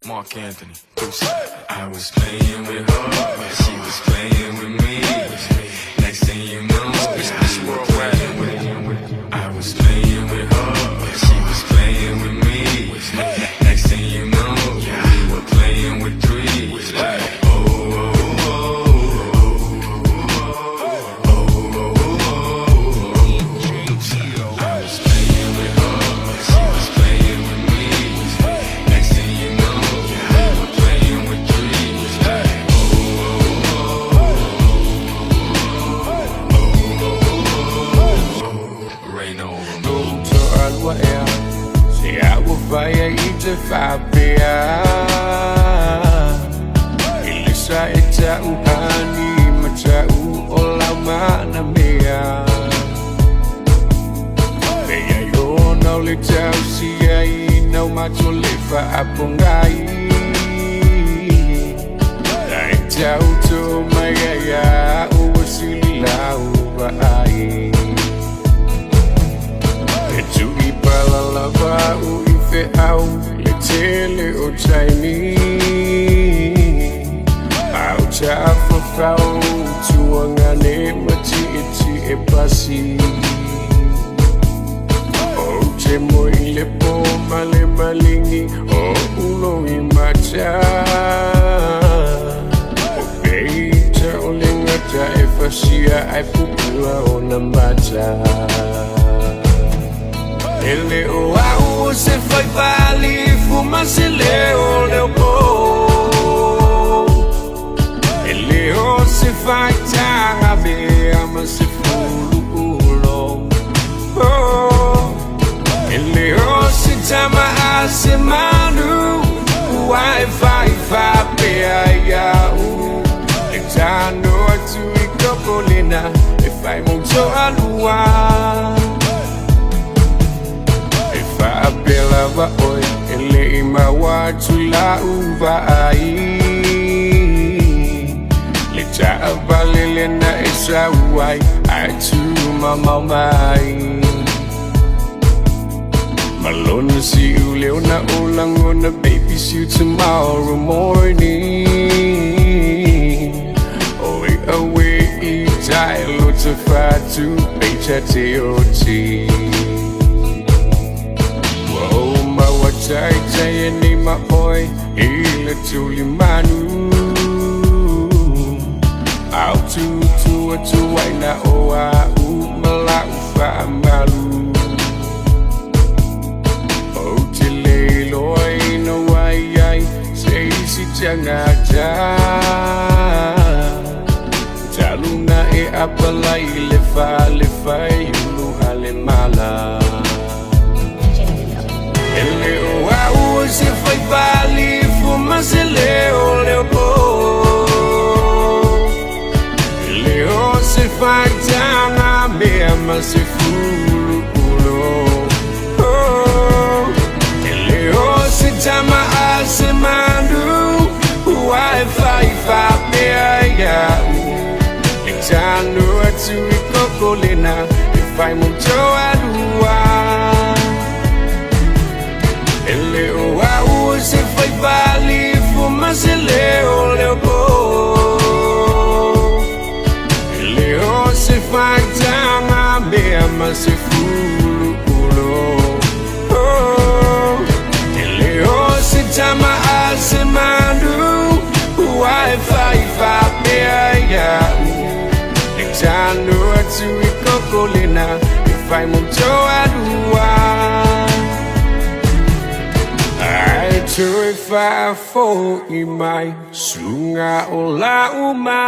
Mark Anthony. I was playing with her, she was playing with me. Next thing you know, it's worldwide. I was playing with her, she was playing with me. Next thing you know, we were playing with three. Vaya ite fabia Ilisa ita uhani Macau olau mana mea Veya yo nau le tau siai Nau macho le fa apongai Dai tau to maya Uwa sili lau vai Etu ipala lava ui au le tele o taimi au chafa fau tuangane mati iti e pasi o te moi le po male malingi o ulo I macha o beita o lengata e fasia ai pupula o nambata ele o au se foi vale fuma se leo leopo ele o se fai tanga be ama se fulu ulo ele o se tama a se manu uai fai fa pe ya u etano tu ikokolina e fai muito alua Abela va oi ele ima watu la uva ai le cha abalele na esa uai atu mama mai malona si uleona olangona baby see you tomorrow morning oi away itai lo to fatu becha te oti Chai chai ni ma oi ile tuli manu au tu ai na o a u mala fa malu o te le loi no ai ai sei si changa cha taluna e apala le fa lu ale mala ele o au se foi vale fuma se leo leopo ele o se fai tanga mesma se fulu ulo ele o se tama a se mandu uai fai fa pe ya etano atu ikokolina e fai muito alua ele o au se foi vale fuma se leo leopo ele o se fai tanga mesma se fulu ulo ele o se tama a se mandu uai fai fa pe ya etano atu ikokolina e fai muito alua Tui fa fo I mai sunga o la uma